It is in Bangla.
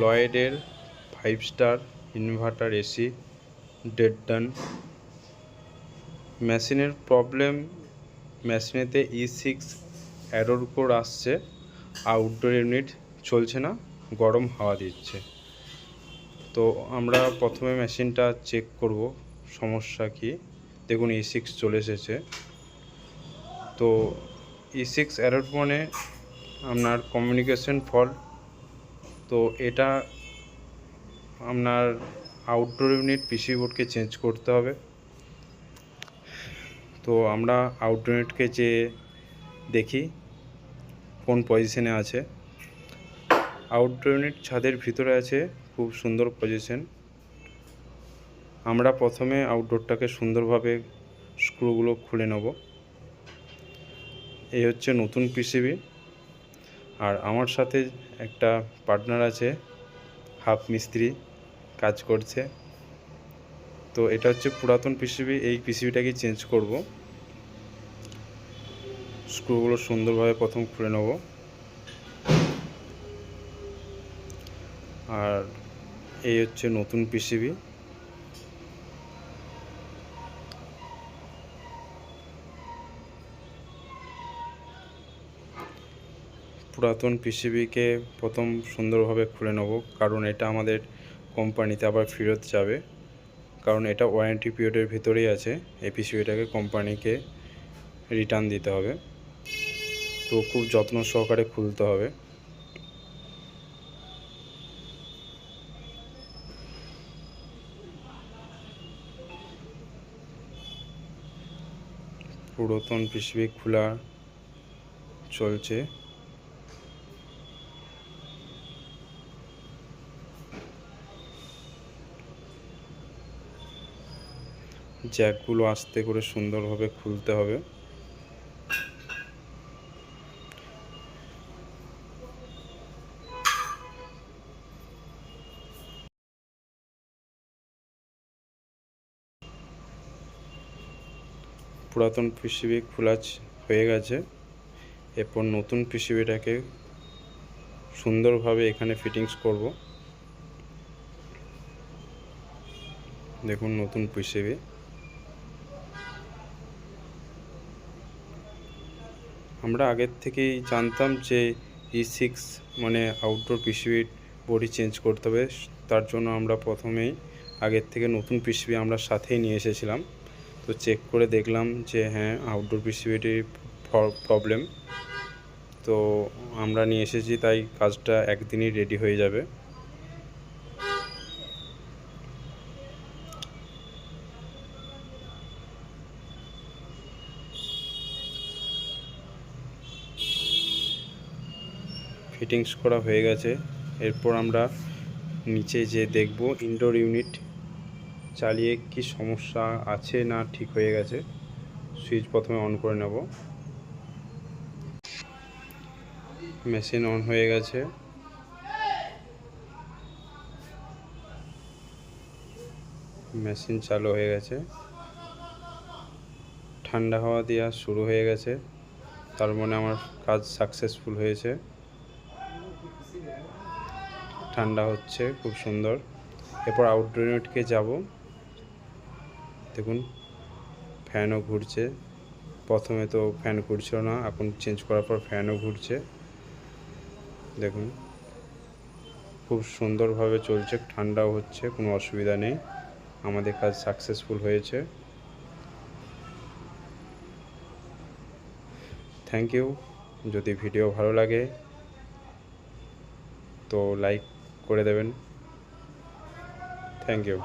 লয়েডের 5 স্টার ইনভার্টার এসি ডেড ডান। মেশিনের প্রবলেম, মেশিনেতে E6 এরর কোড আসছে, আউটডোর ইউনিট চলছে না, গরম হাওয়া দিচ্ছে। তো আমরা প্রথমে মেশিনটা চেক করব সমস্যা কি। দেখুন E6 চলে এসেছে। তো E6 এরর মানে আপনার কমিউনিকেশন ফল্ট। তো এটা আপনার আউটডোর ইউনিট পিসি বোর্ডকে চেঞ্জ করতে হবে। তো আমরা আউটডোর ইউনিটকে যে দেখি কোন পজিশনে আছে। আউটডোর ইউনিট ছাদের ভিতরে আছে, খুব সুন্দর পজিশন। আমরা প্রথমে আউটডোরটাকে সুন্দরভাবে স্ক্রুগুলো খুলে নেব। এই হচ্ছে নতুন পিসিবি, আর আমার সাথে একটা পার্টনার আছে, হাফ মিস্ত্রি কাজ করছে। তো এটা হচ্ছে পুরাতন পিসিবি, এই পিসিবিটাকে চেঞ্জ করব। স্ক্রুগুলো সুন্দরভাবে প্রথম খুলে নেব, আর এই হচ্ছে নতুন পিসিবি। পুরাতন পিসিবিকে প্রথম সুন্দরভাবে খুলে নেব, কারণ এটা আমাদের কোম্পানিতে আবার ফেরত যাবে, কারণ এটা ওয়ারেন্টি পিরিয়ডের ভিতরেই আছে। এই পিসিবিটাকে কোম্পানিকে রিটার্ন দিতে হবে, তো খুব যত্ন সহকারে খুলতে হবে। পুরাতন পিসিবি খোলা চলছে। জ্যাকগুলো আস্তে করে সুন্দরভাবে খুলতে হবে। পুরাতন পিসিবি খোলা হয়ে গেছে। এরপর নতুন পিসিবিটাকে সুন্দরভাবে এখানে ফিটিংস করব। দেখুন নতুন পিসিবি। আমরা আগের থেকেই জানতাম যে E6 মানে আউটডোর পিসিবির বডি চেঞ্জ করতে হবে। তার জন্য আমরা প্রথমেই আগের থেকে নতুন পিসিবি আমরা সাথেই নিয়ে এসেছিলাম। তো চেক করে দেখলাম যে হ্যাঁ, আউটডোর পিসিবিটির প্রবলেম। তো আমরা নিয়ে এসেছি, তাই কাজটা একদিনই রেডি হয়ে যাবে। ফিটিংস করা হয়ে গেছে। এরপর আমরা নিচে যে দেখব ইনডোর ইউনিট চালিয়ে কি সমস্যা আছে না ঠিক হয়ে গেছে। সুইচ প্রথমে অন করে নেব। মেশিন অন হয়ে গেছে। মেশিন চালু হয়ে গেছে, ঠান্ডা হাওয়া দেওয়া শুরু হয়ে গেছে, তার মানে আমার কাজ সাকসেসফুল হয়েছে। ঠান্ডা হচ্ছে খুব সুন্দর। এরপর আউটডোর ইউনিটকে যাব। দেখুন ফ্যানও ঘুরছে। প্রথমে তো ফ্যান ঘুরছিল না, এখন চেঞ্জ করার পর ফ্যানও ঘুরছে। দেখুন খুব সুন্দরভাবে চলছে, ঠান্ডাও হচ্ছে, কোনো অসুবিধা নেই। আমাদের কাজ সাকসেসফুল হয়েছে। Thank you. যদি ভিডিও ভালো লাগে তো লাইক করে দেবেন। Thank you.